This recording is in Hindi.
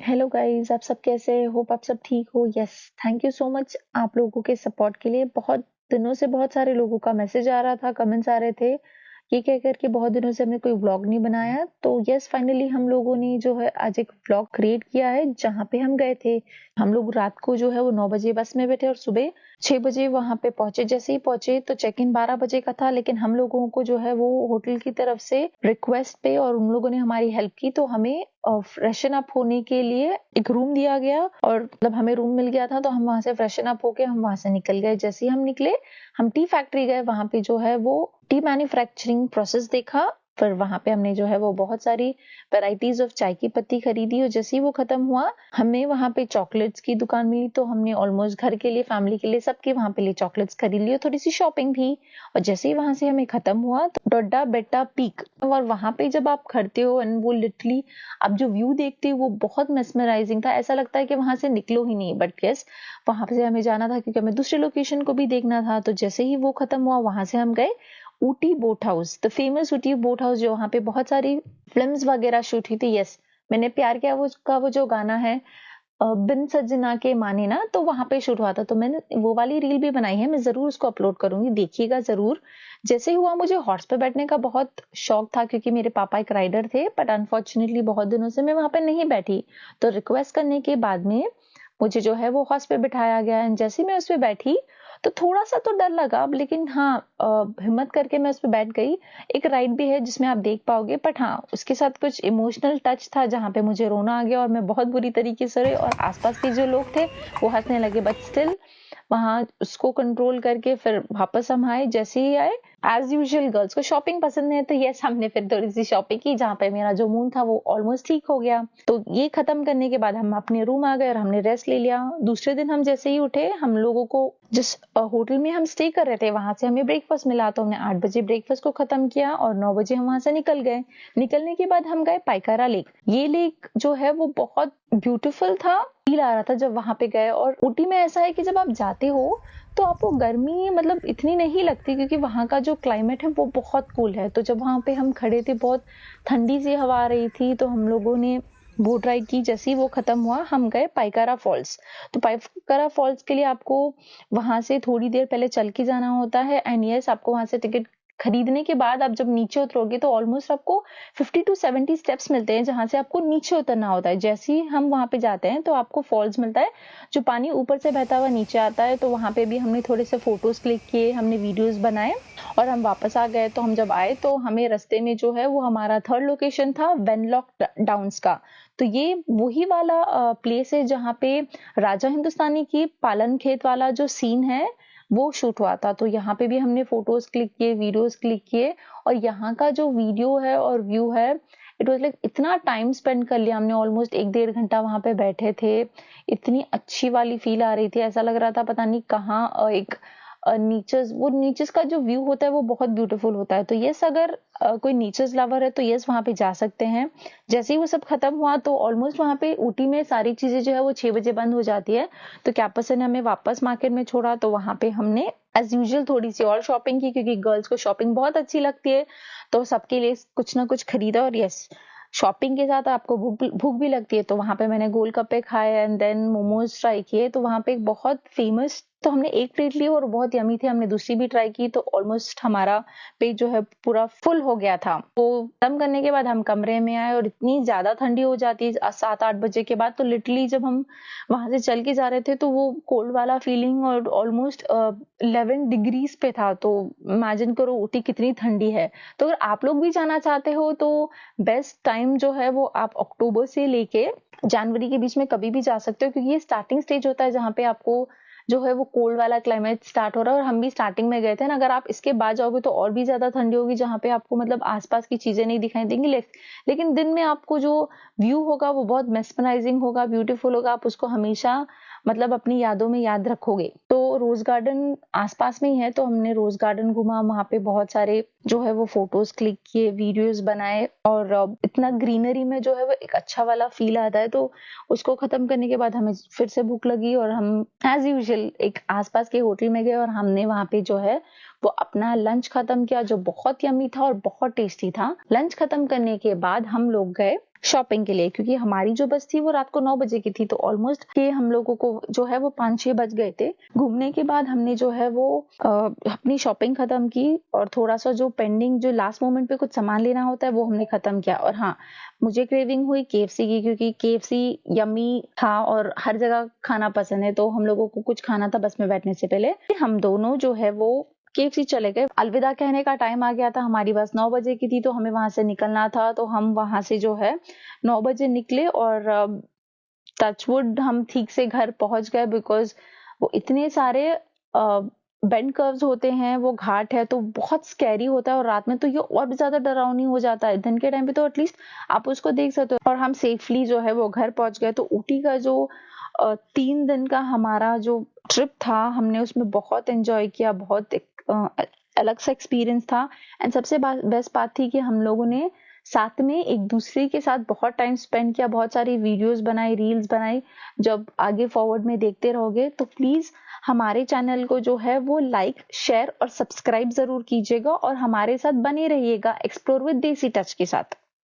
हेलो गाइस, आप सब कैसे होप आप सब ठीक हो। Yes, thank you so much आप लोगों के सपोर्ट के लिए। बहुत दिनों से बहुत सारे लोगों का मैसेज आ रहा था, कमेंट्स आ रहे थे, ये कह कर के बहुत दिनों से हमने कोई व्लॉग नहीं बनाया। तो यस, फाइनली हम लोगों ने जो है आज एक व्लॉग क्रिएट किया है जहाँ पे हम गए थे। हम लोग रात को जो है वो 9 बजे बस में बैठे और सुबह 6 बजे वहां पे पहुंचे। जैसे ही पहुंचे तो चेक इन 12 बजे का था, लेकिन हम लोगों को जो है वो होटल की तरफ से रिक्वेस्ट पे और उन लोगों ने हमारी हेल्प की, तो हमें फ्रेशन अप होने के लिए एक रूम दिया गया। और मतलब हमें रूम मिल गया था तो हम वहां से फ्रेशन अप होके हम वहां से निकल गए। जैसे ही हम निकले, हम टी फैक्ट्री गए, वहां पे जो है वो टी मैन्युफैक्चरिंग प्रोसेस देखा। फिर वहां पे हमने जो है वो बहुत सारी वैरायटीज ऑफ चाय की पत्ती खरीदी। और जैसे ही वो खत्म हुआ, हमें वहां पे चॉकलेट्स की दुकान मिली, तो हमने ऑलमोस्ट घर के लिए, फैमिली के लिए, सबके वहां पे लिए चॉकलेट्स खरीद ली और थोड़ी सी शॉपिंग भी। और जैसे ही वहां से हमें खत्म हुआ तो डोडा बेट्टा पीक, और वहां पे जब आप खड़ते हो एंड वो लिटरली आप जो व्यू देखते हो वो बहुत मेस्मराइजिंग था। ऐसा लगता है कि वहां से निकलो ही नहीं। बट यस, वहां से हमें जाना था क्योंकि हमें दूसरे लोकेशन को भी देखना था। तो जैसे ही वो खत्म हुआ, वहां से हम गए Ooty boat house, the famous Ooty boat house, जो वहां पे बहुत सारी फिल्म्स वगैरह शूट हुई थी। यस, मैंने प्यार किया वो का वो जो गाना है, बिन सजना के माने ना, तो वहां पे शूट हुआ था। तो मैंने वो वाली रील भी बनाई है, मैं जरूर उसको अपलोड करूंगी, देखिएगा जरूर। जैसे ही हुआ, मुझे हॉर्स पे बैठने का बहुत शौक था क्योंकि मेरे पापा एक राइडर थे, बट अनफॉर्चुनेटली बहुत दिनों से मैं वहां पे नहीं बैठी। तो रिक्वेस्ट करने के बाद में मुझे जो है वो हॉर्स पे बिठाया गया। एंड जैसे मैं उस पे बैठी तो थोड़ा सा तो डर लगा, लेकिन हाँ, हिम्मत करके मैं उस पे बैठ गई। एक राइड भी है जिसमें आप देख पाओगे, बट हाँ, उसके साथ कुछ इमोशनल टच था जहाँ पे मुझे रोना आ गया और मैं बहुत बुरी तरीके से रोई और आसपास के जो लोग थे वो हंसने लगे। बट स्टिल वहां उसको कंट्रोल करके फिर वापस हम आए। जैसे ही आए, एज यूजुअल गर्ल्स को शॉपिंग पसंद है, तो यस, हमने फिर थोड़ी सी शॉपिंग की जहाँ पे मेरा जो मूड था वो ऑलमोस्ट ठीक हो गया। तो ये खत्म करने के बाद हम अपने रूम आ गए और हमने रेस्ट ले लिया। दूसरे दिन हम जैसे ही उठे, हम लोगों को जिस होटल में हम स्टे कर रहे थे वहां से हमें ब्रेकफास्ट मिला, तो हमने 8 बजे ब्रेकफास्ट को खत्म किया और 9 बजे हम वहां से निकल गए। निकलने के बाद हम गए पाइकारा लेक। ये लेक जो है वो बहुत ब्यूटीफुल था, फील आ रहा था जब वहां पे गए। और ऊटी में ऐसा है कि जब आप जाते हो तो आपको गर्मी मतलब इतनी नहीं लगती क्योंकि वहां का जो क्लाइमेट है वो बहुत कूल है। तो जब वहां पे हम खड़े थे, बहुत ठंडी सी हवा आ रही थी, तो हम लोगों ने बोट राइड की। जैसे ही वो खत्म हुआ, हम गए पाइकारा फॉल्स। तो पाइकारा फॉल्स के लिए आपको वहां से थोड़ी देर पहले चल के जाना होता है। एंड यस, आपको वहां से टिकट खरीदने के बाद आप जब नीचे उतरोगे तो ऑलमोस्ट आपको 50 टू 70 स्टेप्स मिलते हैं जहां से आपको नीचे उतरना होता है। जैसे ही हम वहां पे जाते हैं तो आपको फॉल्स मिलता है, जो पानी ऊपर से बहता हुआ नीचे आता है। तो वहां पे भी हमने थोड़े से फोटोज क्लिक किए, हमने वीडियोस बनाए और हम वापस आ गए। तो हम जब आए तो हमें रास्ते में जो है वो हमारा थर्ड लोकेशन था वेनलॉक डाउन्स का। तो ये वही वाला प्लेस है जहाँ पे राजा हिंदुस्तानी की पालन खेत वाला जो सीन है वो शूट हुआ था। तो यहाँ पे भी हमने फोटोज क्लिक किए, वीडियोस क्लिक किए। और यहाँ का जो वीडियो है और व्यू है, इट वाज लाइक इतना टाइम स्पेंड कर लिया हमने, ऑलमोस्ट 1-1.5 घंटा वहां पे बैठे थे। इतनी अच्छी वाली फील आ रही थी, ऐसा लग रहा था पता नहीं कहाँ एक नीचर्स, वो नीचर्स का जो व्यू होता है वो बहुत ब्यूटीफुल होता है। तो यस, अगर कोई नीचर्स लवर है तो यस, वहां पे जा सकते हैं। जैसे ही वो सब खत्म हुआ तो ऑलमोस्ट वहां पे ऊटी में सारी चीजें जो है वो 6 बजे बंद हो जाती है। तो कैंपस ने हमें वापस मार्केट में छोड़ा, तो वहां पे हमने एज यूजुअल थोड़ी सी और शॉपिंग की क्योंकि गर्ल्स को शॉपिंग बहुत अच्छी लगती है। तो सबके लिए कुछ ना कुछ खरीदा। और यस, शॉपिंग के साथ आपको भूख भी लगती है, तो वहां पे मैंने गोलगप्पे खाए एंड देन मोमोज ट्राई किए। तो वहां पे एक बहुत फेमस, तो हमने एक प्लेट ली और बहुत यमी थी, हमने दूसरी भी ट्राई की, तो ऑलमोस्ट हमारा पेट जो है पूरा फुल हो गया था। तो खत्म करने के बाद हम कमरे में आए और इतनी ज्यादा ठंडी हो जाती है 7-8 बजे के बाद। तो लिटरली जब हम वहां से चल के जा रहे थे तो वो कोल्ड वाला फीलिंग और ऑलमोस्ट 11 डिग्रीज पे था। तो इमेजिन करो ऊटी कितनी ठंडी है। तो अगर आप लोग भी जाना चाहते हो तो बेस्ट टाइम जो है वो आप अक्टूबर से लेके जनवरी के बीच में कभी भी जा सकते हो, क्योंकि ये स्टार्टिंग स्टेज होता है जहाँ पे आपको जो है वो कोल्ड वाला क्लाइमेट स्टार्ट हो रहा है। और हम भी स्टार्टिंग में गए थे ना, अगर आप इसके बाद जाओगे तो और भी ज्यादा ठंडी होगी, जहाँ पे आपको मतलब आसपास की चीजें नहीं दिखाई देंगी। लेकिन दिन में आपको जो व्यू होगा वो बहुत मेस्मराइजिंग होगा, ब्यूटीफुल होगा, आप उसको हमेशा मतलब अपनी यादों में याद रखोगे। तो रोज गार्डन आसपास में ही है, तो हमने रोज गार्डन घूमा, वहां पे बहुत सारे जो है वो फोटोज क्लिक किए, वीडियोस बनाए। और इतना ग्रीनरी में जो है वो एक अच्छा वाला फील आता है। तो उसको खत्म करने के बाद हमें फिर से भूख लगी और हम एज यूजुअल एक आसपास के होटल में गए और हमने वहां पे जो है वो अपना लंच खत्म किया, जो बहुत यम्मी था और बहुत टेस्टी था। लंच खत्म करने के बाद हम लोग गए शॉपिंग के लिए, क्योंकि हमारी जो बस थी वो रात को 9 बजे की थी, तो ऑलमोस्ट के हम लोगों को जो है वो 5-6 बज गए थे। घूमने के बाद हमने जो है वो अपनी शॉपिंग खत्म की और थोड़ा सा जो पेंडिंग जो लास्ट मोमेंट पे कुछ सामान लेना होता है वो हमने खत्म किया। और हाँ, मुझे क्रेविंग हुई केएफसी की, क्योंकि केएफसी यम्मी था और हर जगह खाना पसंद है, तो हम लोगों को कुछ खाना था बस में बैठने से पहले। हम दोनों जो है वो केएफसी चले गए। अलविदा कहने का टाइम आ गया था, हमारी बस 9 बजे की थी, तो हमें वहां से निकलना था। तो हम वहां से जो है 9 बजे निकले और टचवुड हम ठीक से घर पहुंच गए, बिकॉज वो इतने सारे बेंड कर्व्स होते हैं, वो घाट है, तो बहुत स्कैरी होता है। और रात में तो ये और भी ज्यादा डरावनी हो जाता है। दिन के टाइम पे तो एटलीस्ट आप उसको देख सकते हो। और हम सेफली जो है वो घर पहुंच गए। तो ऊटी का जो 3 दिन का हमारा जो ट्रिप था, हमने उसमें बहुत एंजॉय किया, बहुत अलग सा एक्सपीरियंस था। एंड सबसे बेस्ट बात थी कि हम लोगों ने साथ में एक दूसरे के साथ बहुत टाइम स्पेंड किया, बहुत सारी वीडियोस बनाई, रील्स बनाई। जब आगे फॉरवर्ड में देखते रहोगे तो प्लीज हमारे चैनल को जो है वो लाइक, शेयर और सब्सक्राइब जरूर कीजिएगा और हमारे साथ बने रहिएगा एक्सप्लोर विद देसी टच के साथ।